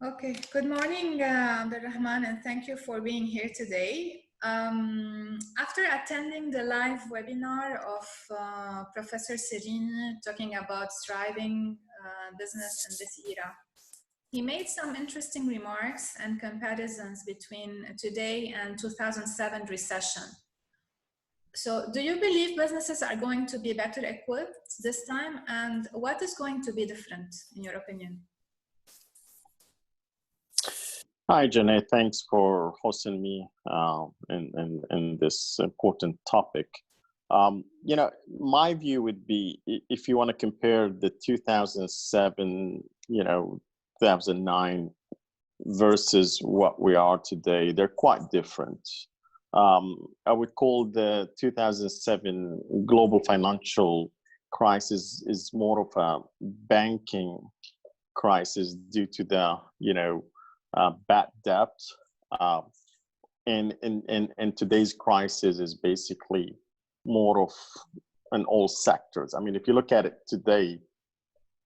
Okay, good morning, AbdelRahman, and thank you for being here today. After attending the live webinar of Professor Serene talking about thriving business in this era, he made some interesting remarks and comparisons between today and 2007 recession. So do you believe businesses are going to be better equipped this time, and what is going to be different in your opinion? Hi, Jeanette. Thanks for hosting me in this important topic. My view would be, if you want to compare the 2007, 2009 versus what we are today, they're quite different. I would call the 2007 global financial crisis is more of a banking crisis due to the, bad debt, and today's crisis is basically more of in all sectors. I mean, if you look at it today,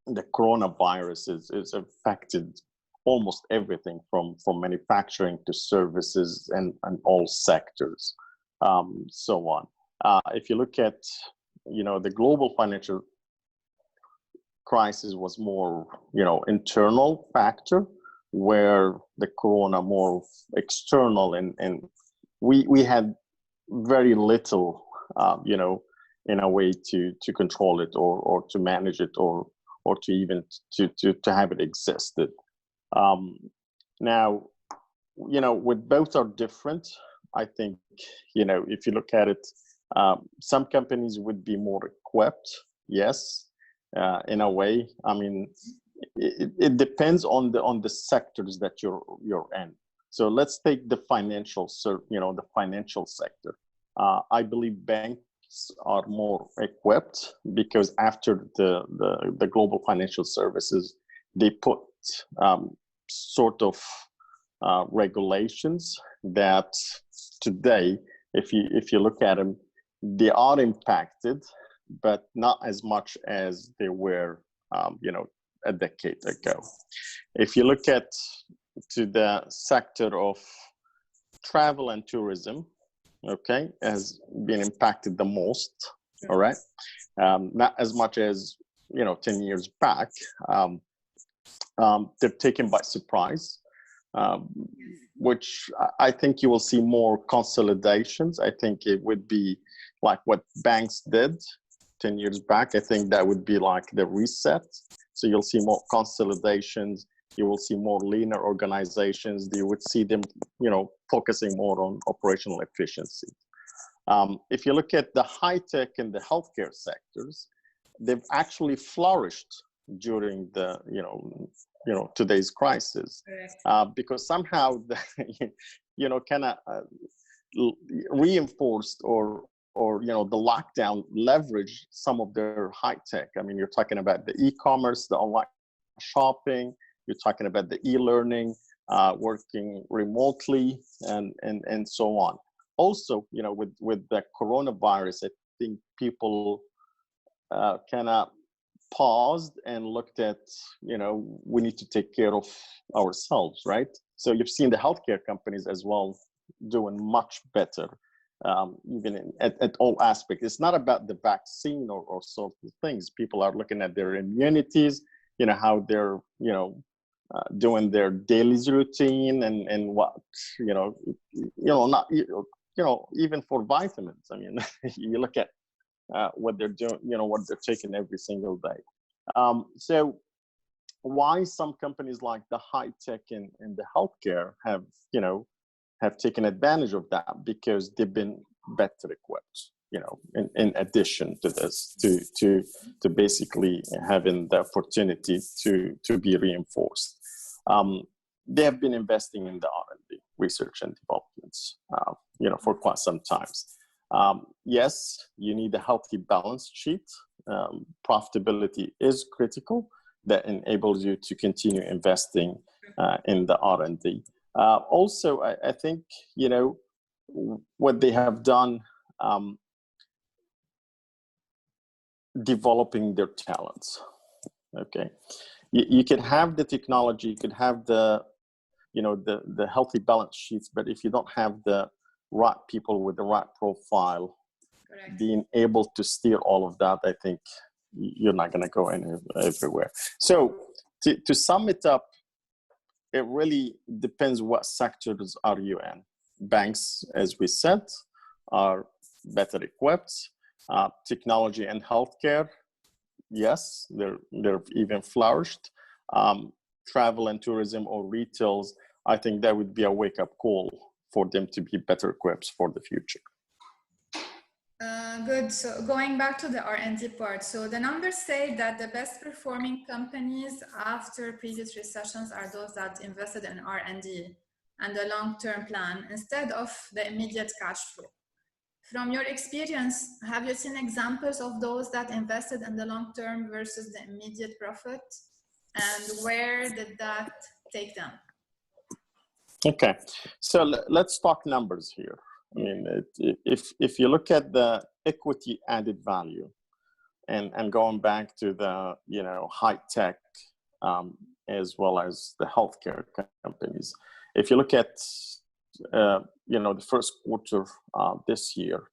the coronavirus is affected almost everything from manufacturing to services and all sectors, so on. If you look at, the global financial crisis was more, internal factor, where the corona more external, and we had very little, in a way to control it or to manage it or to even to have it existed. Now, with both are different. I think, if you look at it, some companies would be more equipped, yes, in a way. I mean, it depends on the sectors that you're in. So let's take the financial sector. I believe banks are more equipped because after the global financial services, they put sort of regulations that today, if you look at them, they are impacted, but not as much as they were, a decade ago. If you look at to the sector of travel and tourism, okay, has been impacted the most. All right, not as much as 10 years back. They're taken by surprise, which I think you will see more consolidations. I think it would be like what banks did 10 years back. I think that would be like the reset. So you'll see more consolidations. You will see more leaner organizations. You would see them, focusing more on operational efficiency. If you look at the high tech and the healthcare sectors, they've actually flourished during the, today's crisis, because somehow kind of reinforced or the lockdown leveraged some of their high tech. I mean, you're talking about the e-commerce, the online shopping, you're talking about the e-learning, working remotely, and so on. Also, with the coronavirus, I think people kind of paused and looked at, we need to take care of ourselves, right? So you've seen the healthcare companies as well doing much better. Even at all aspects. It's not about the vaccine or sort of things. People are looking at their immunities, how they're, doing their daily routine and what, not, even for vitamins. I mean, you look at what they're doing, what they're taking every single day. So why some companies like the high tech and the healthcare have taken advantage of that, because they've been better equipped, in addition to this, to basically having the opportunity to be reinforced. They have been investing in the R&D, research and developments, for quite some time. Yes, you need a healthy balance sheet. Profitability is critical. That enables you to continue investing in the R&D. Also, I think, what they have done, developing their talents. Okay. You could have the technology, you could have the, the healthy balance sheets, but if you don't have the right people with the right profile, Correct. being able to steer all of that, I think you're not going to go everywhere. So to sum it up, it really depends what sectors are you in. Banks, as we said, are better equipped. Technology and healthcare, yes, they're even flourished. Travel and tourism or retails, I think that would be a wake-up call for them to be better equipped for the future. Good. So going back to the R&D part, so the numbers say that the best performing companies after previous recessions are those that invested in R&D and the long-term plan instead of the immediate cash flow. From your experience, have you seen examples of those that invested in the long term versus the immediate profit? And where did that take them? Okay, so let's talk numbers here. I mean, if you look at the equity added value, and going back to the high tech as well as the healthcare companies, if you look at the first quarter this year,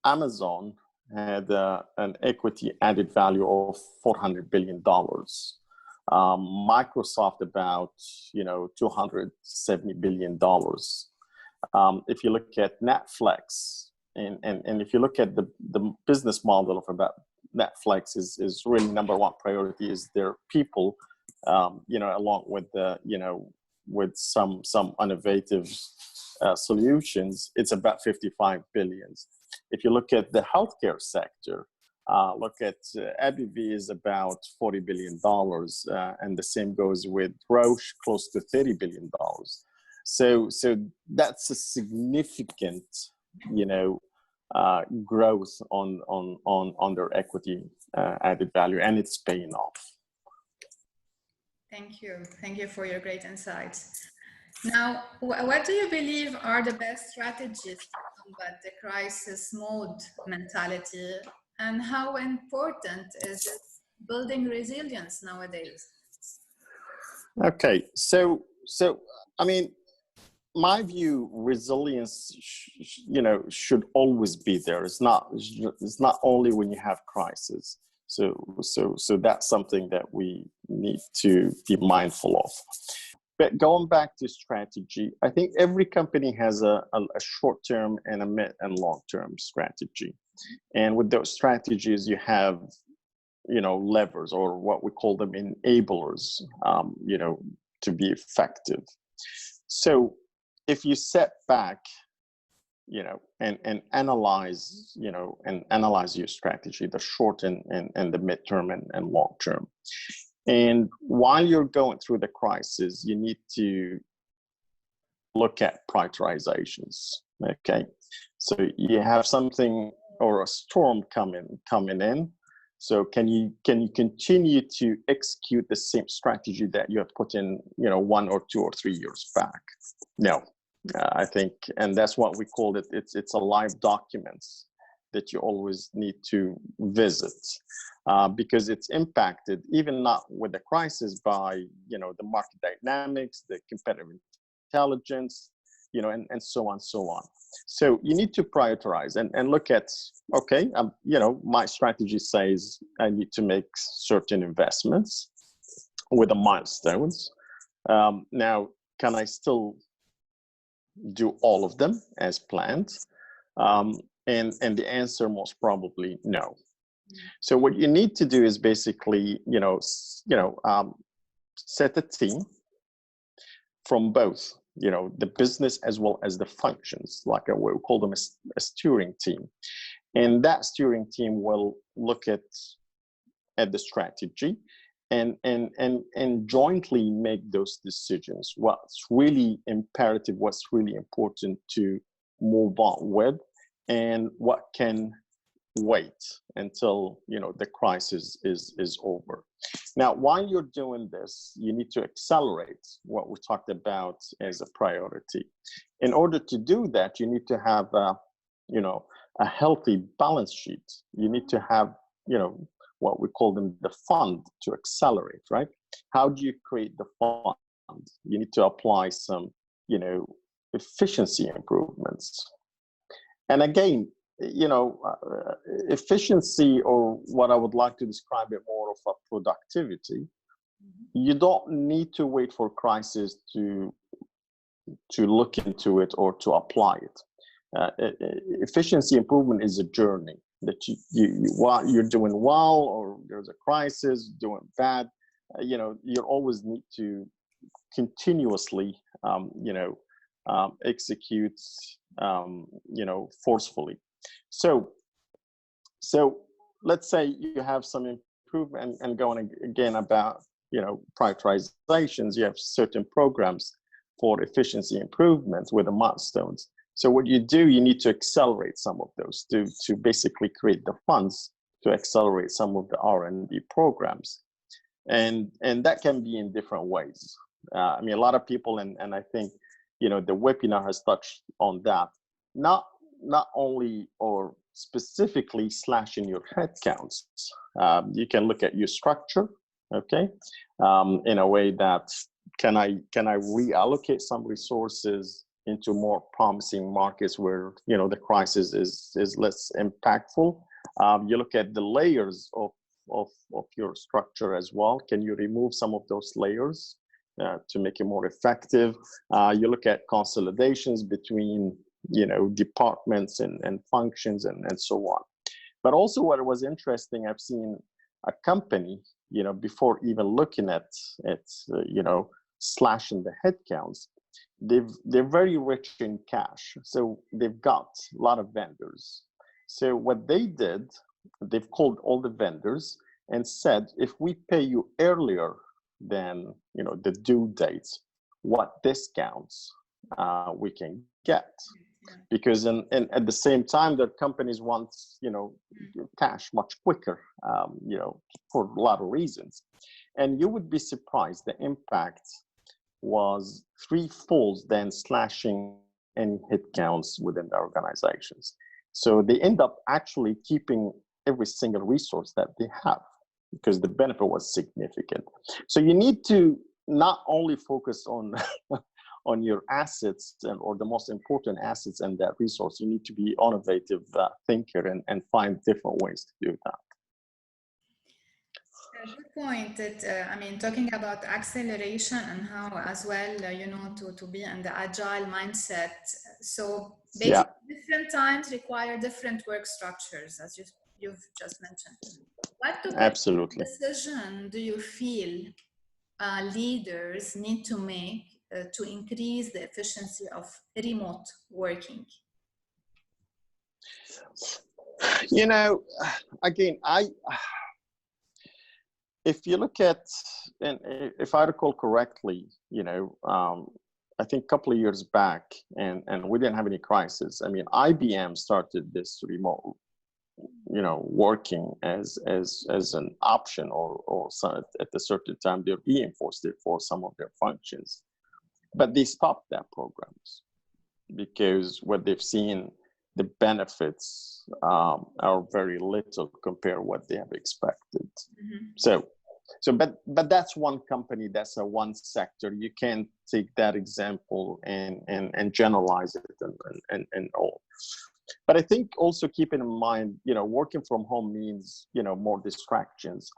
Amazon had an equity added value of $400 billion. Microsoft about $270 billion. If you look at Netflix, and if you look at the business model of about Netflix is really number one priority is their people, along with the with some innovative solutions, it's about 55 billion. If you look at the healthcare sector, look at AbbVie is about $40 billion, and the same goes with Roche, close to $30 billion. So that's a significant, growth on their equity added value, and it's paying off. Thank you. Thank you for your great insights. Now, what do you believe are the best strategies to combat the crisis mode mentality, and how important is it building resilience nowadays? Okay, so I mean, my view, resilience, should always be there. It's not only when you have crisis. So that's something that we need to be mindful of. But going back to strategy, I think every company has a short-term and a mid and long-term strategy. And with those strategies, you have, levers, or what we call them enablers, to be effective. So if you step back, and analyze, your strategy, the short and the midterm and long term. And while you're going through the crisis, you need to look at prioritizations. Okay, so you have something or a storm coming in. So can you continue to execute the same strategy that you have put in, 1 or 2 or 3 years back? No, I think, and that's what we call it. It's a live documents that you always need to visit. Because it's impacted, even not with the crisis, by the market dynamics, the competitive intelligence, and so on. So you need to prioritize and look at, okay, my strategy says I need to make certain investments with the milestones. Now, can I still do all of them as planned? And the answer most probably no. So what you need to do is basically, set a team from both, the business as well as the functions, like we call them a steering team. And that steering team will look at the strategy and jointly make those decisions. What's really imperative, what's really important to move on with, and what can wait until the crisis is over. Now, while you're doing this, you need to accelerate what we talked about as a priority. In order to do that, you need to have a healthy balance sheet. You need to have what we call them the fund to accelerate, right? How do you create the fund? You need to apply some, efficiency improvements. And again, efficiency, or what I would like to describe it more of a productivity, you don't need to wait for crisis to look into it or to apply it. Efficiency improvement is a journey that while you're doing well, or there's a crisis, doing bad, you always need to continuously, execute, forcefully. So let's say you have some improvement, and going again about, prioritizations, you have certain programs for efficiency improvements with the milestones. So what you do, you need to accelerate some of those to basically create the funds to accelerate some of the R&D programs. And that can be in different ways. A lot of people, and I think, the webinar has touched on that, not only or specifically slashing your headcounts. You can look at your structure, okay, in a way that can I reallocate some resources into more promising markets where the crisis is less impactful. You look at the layers of your structure as well. Can you remove some of those layers to make it more effective? You look at consolidations between departments and functions and so on. But also, what was interesting, I've seen a company, before even looking at slashing the headcounts, they're very rich in cash, so they've got a lot of vendors. So what they did, they've called all the vendors and said, if we pay you earlier than the due dates, what discounts we can get. Because at the same time, the companies want cash much quicker, for a lot of reasons. And you would be surprised, the impact was threefold than slashing any headcounts within the organizations. So they end up actually keeping every single resource that they have, because the benefit was significant. So you need to not only focus on on your assets or the most important assets and that resource, you need to be innovative thinker and find different ways to do that. Good point. That talking about acceleration and how, as well, to be in the agile mindset. So basically, different times require different work structures, as you've just mentioned. What decision do you feel leaders need to make to increase the efficiency of remote working? Again, if you look at, and if I recall correctly, I think a couple of years back, and we didn't have any crisis. IBM started this remote, working as an option, or at a certain time they reinforced it for some of their functions, but they stopped that programs because what they've seen, the benefits are very little compared to what they have expected. Mm-hmm. But that's one company, that's a one sector. You can't take that example and generalize it and all. But I think also keeping in mind, working from home means, more distractions,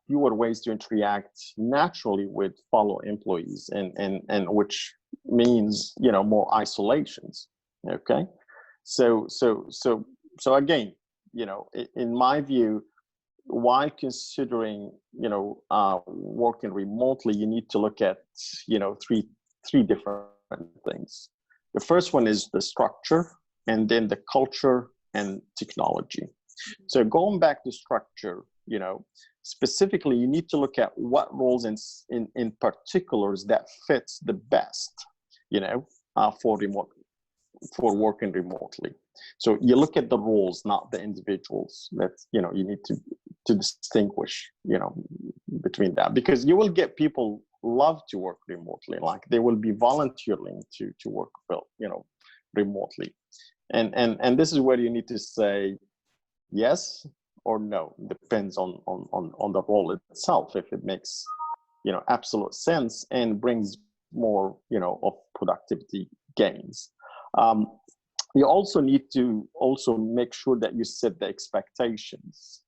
fewer ways to interact naturally with fellow employees, and which means, more isolations. Okay. So again, in my view, while considering, working remotely, you need to look at, three different things. The first one is the structure, and then the culture and technology. So going back to structure, specifically, you need to look at what roles in particulars that fits the best, for working remotely. So you look at the roles, not the individuals. That you need to distinguish, between that, because you will get people love to work remotely, like they will be volunteering to work, remotely, and this is where you need to say yes or no. Depends on the role itself. If it makes, absolute sense and brings more, of productivity gains. You also need to also make sure that you set the expectations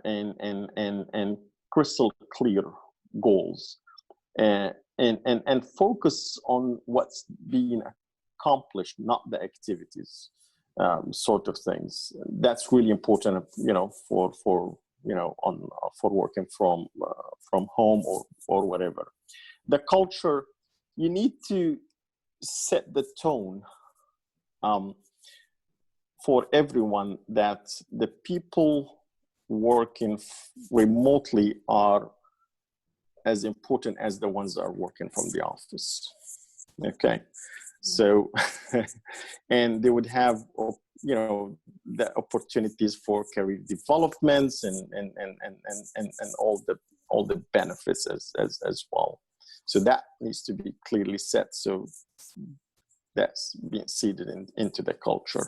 and crystal clear goals, and focus on what's being accomplished, not the activities, sort of things. That's really important, for working from home or whatever. The culture, you need to set the tone for everyone that the people working remotely are as important as the ones that are working from the office. Okay, so and they would have, the opportunities for career developments and all the benefits as well. So that needs to be clearly set. So that's being seeded into the culture.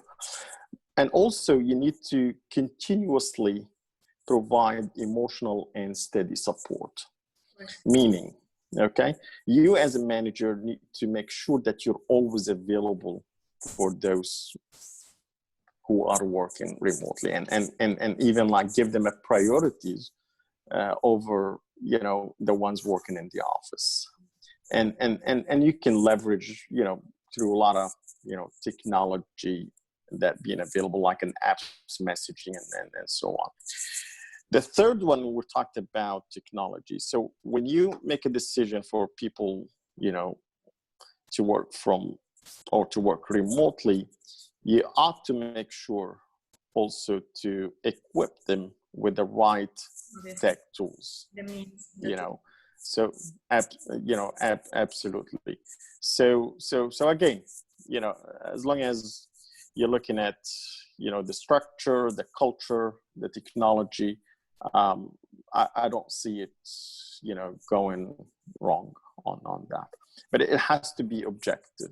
And also you need to continuously provide emotional and steady support. Meaning, okay, you as a manager need to make sure that you're always available for those who are working remotely, and even like give them a priorities over, the ones working in the office. And you can leverage, through a lot of, technology that being available, like an apps messaging and so on. The third one, we talked about technology. So when you make a decision for people, to work from or to work remotely, you ought to make sure also to equip them with the right tech tools, So, absolutely. So again, as long as you're looking at, the structure, the culture, the technology, I don't see it, going wrong on that. But it has to be objective.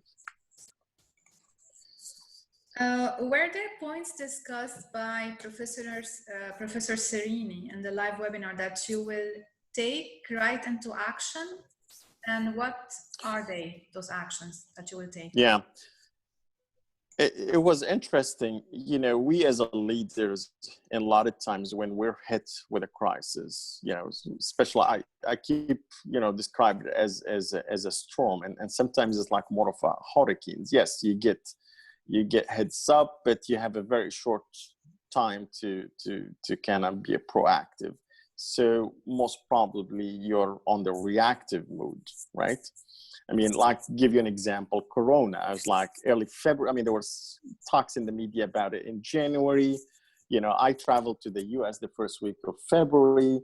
Were there points discussed by Professor Serini in the live webinar that you will take right into action? And what are those actions that you will take? Yeah. It was interesting, we as leaders, and a lot of times when we're hit with a crisis, especially I keep, describe it as a storm, and sometimes it's like more of a hurricane. Yes, you get heads up, but you have a very short time to kind of be proactive. So most probably you're on the reactive mode, right? I mean, like, give you an example, Corona. I was like early February. I mean, there was talks in the media about it in January. I traveled to the US the first week of February,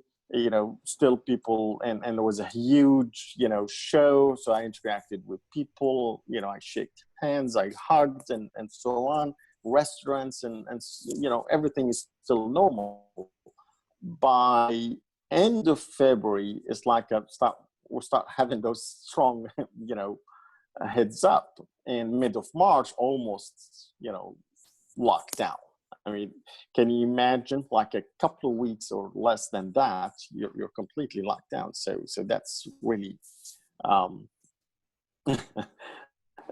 still people, and there was a huge, show. So I interacted with people, I shook hands, I hugged and so on. Restaurants and everything is still normal. By end of February, it's like we'll start having those strong, heads up. In mid of March, almost, lockdown. I mean, can you imagine, like a couple of weeks or less than that, you're completely locked down. So that's really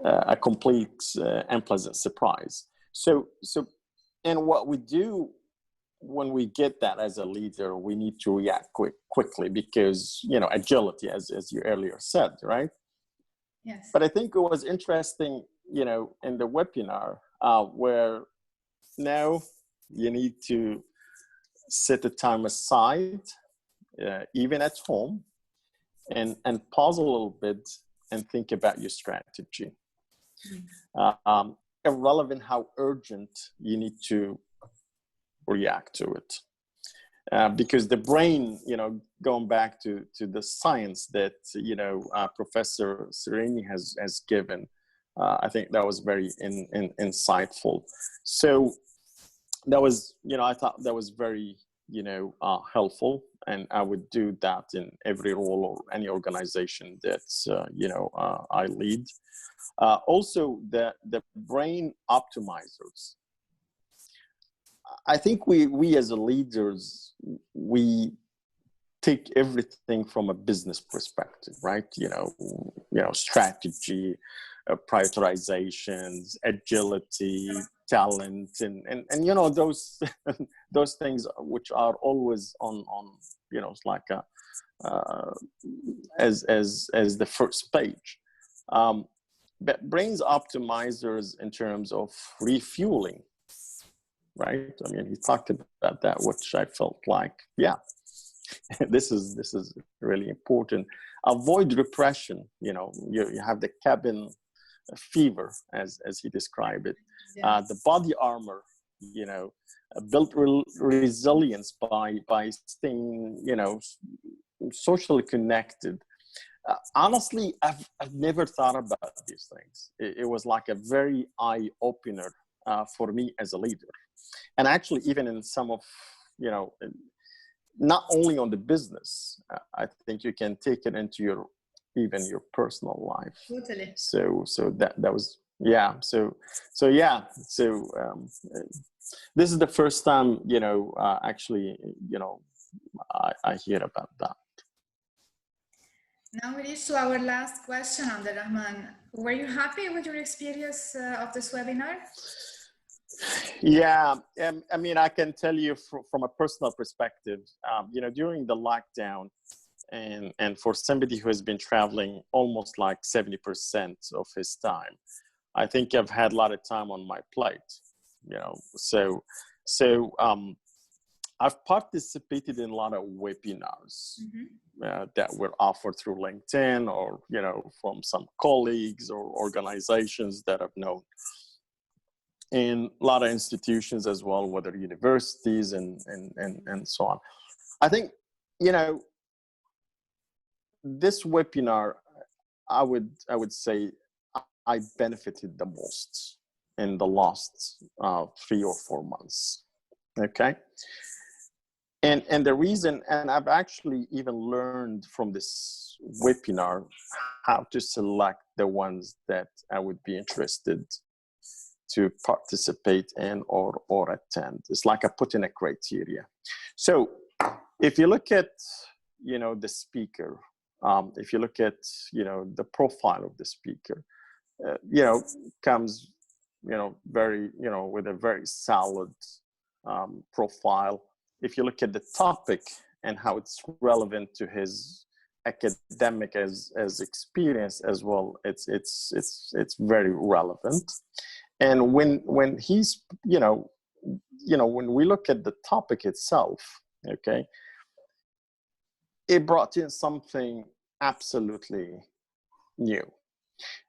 a complete unpleasant surprise. So and what we do when we get that as a leader, we need to react quickly because, agility, as you earlier said, right? Yes. But I think it was interesting, in the webinar, where now you need to set the time aside, even at home, and pause a little bit and think about your strategy. Irrelevant how urgent, you need to react to it, because the brain, going back to the science that Professor Serini has given, I think that was very insightful. So that was, I thought that was very helpful, and I would do that in every role or any organization that I lead. Also, the brain optimizers. I think we as a leaders, we take everything from a business perspective, right? Strategy, prioritizations, agility, talent, and those those things which are always on it's like a as the first page. But brains optimizers in terms of refueling, right? I mean, he talked about that, which I felt like, yeah, this is really important. Avoid repression. You have the cabin fever, as he described it. Yeah. The body armor, build resilience by staying, socially connected. Honestly, I've never thought about these things. It was like a very eye opener for me as a leader, and actually even in some of not only on the business, I think you can take it into even your personal life. Totally. So that was, yeah. So this is the first time, actually, I hear about that. Now we reach to our last question, AbdelRahman. Were you happy with your experience of this webinar? Yeah, I mean, I can tell you from a personal perspective, during the lockdown, and for somebody who has been traveling almost like 70% of his time, I think I've had a lot of time on my plate, so I've participated in a lot of webinars that were offered through LinkedIn or, from some colleagues or organizations that I've known. In a lot of institutions as well, whether universities and so on. I think, this webinar, I would say I benefited the most in the last 3 or 4 months. Okay. And the reason, and I've actually even learned from this webinar how to select the ones that I would be interested to participate in or attend. It's like I put in a criteria. So if you look at, the speaker, if you look at, the profile of the speaker, comes, very, with a very solid profile. If you look at the topic and how it's relevant to his academic as experience as well, it's very relevant. And when he's, when we look at the topic itself, okay, it brought in something absolutely new.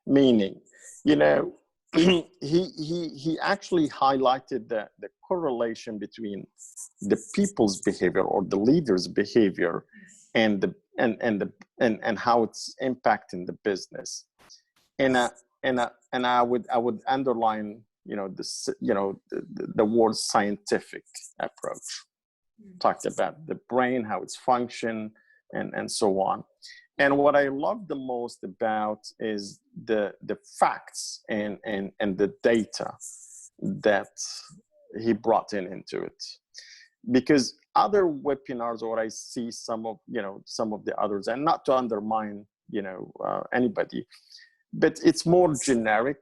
Meaning, he actually highlighted the correlation between the people's behavior or the leader's behavior and how it's impacting the business. And I would underline, the word scientific approach. Talked about the brain, how it's function, and so on. And what I love the most about is the facts and the data that he brought into it. Because other webinars, or I see some of the others, and not to undermine, anybody, but it's more generic.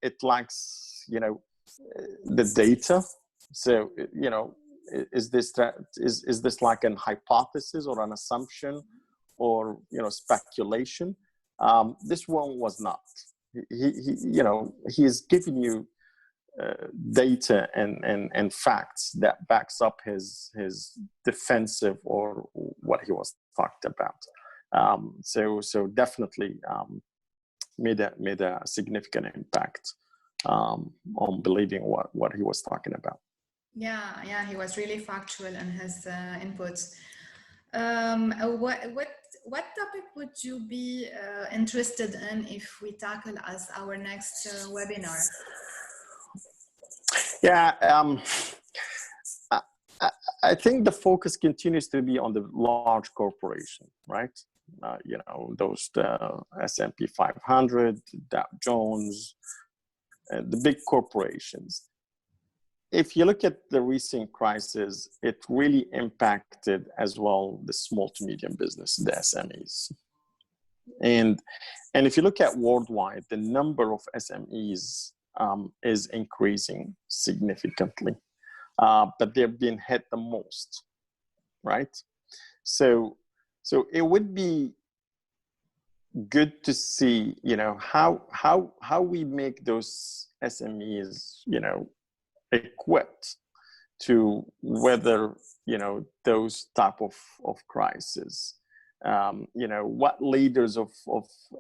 It lacks, the data. So, is this like an hypothesis or an assumption or, speculation? This one was not. He is giving you data and facts that backs up his defensive or what he was talked about. So definitely made a significant impact on believing what he was talking about. Yeah, he was really factual in his inputs. What topic would you be interested in if we tackle as our next webinar? Yeah, I think the focus continues to be on the large corporation, right? Those S&P 500, Dow Jones, the big corporations. if you look at the recent crisis, it really impacted as well the small to medium business, the SMEs. And if you look at worldwide, the number of SMEs is increasing significantly, but they've been hit the most, right? So it would be good to see, you know, how we make those SMEs, you know, equipped to weather, you know, those type of crises. You know, what leaders of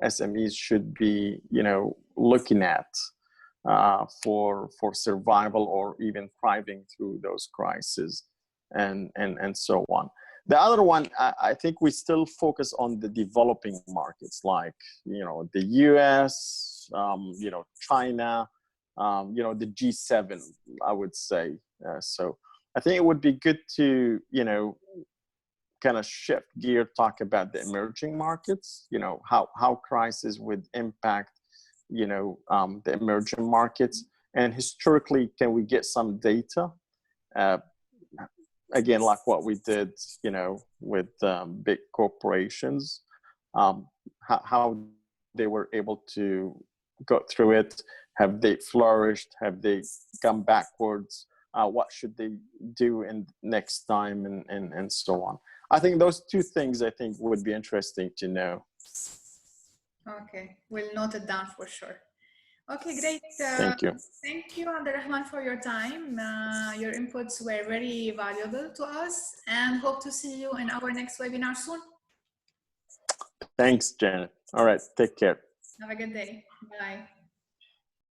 SMEs should be, you know, looking at for survival or even thriving through those crises, and so on. The other one, I think we still focus on the developing markets, like, you know, the US, you know, China, you know, the G7, I would say. So I think it would be good to, you know, kind of shift gear, talk about the emerging markets, you know, how crisis would impact, you know, the emerging markets. And historically, can we get some data? Again, like what we did, you know, with big corporations, how they were able to go through it. Have they flourished? Have they come backwards? What should they do in next time, and so on. I think those two things, I think, would be interesting to know. Okay, we'll note it down for sure. Okay, great. Thank you. Thank you, AbdelRahman, for your time. Your inputs were very valuable to us, and hope to see you in our next webinar soon. Thanks, Janet. All right, take care. Have a good day. Bye.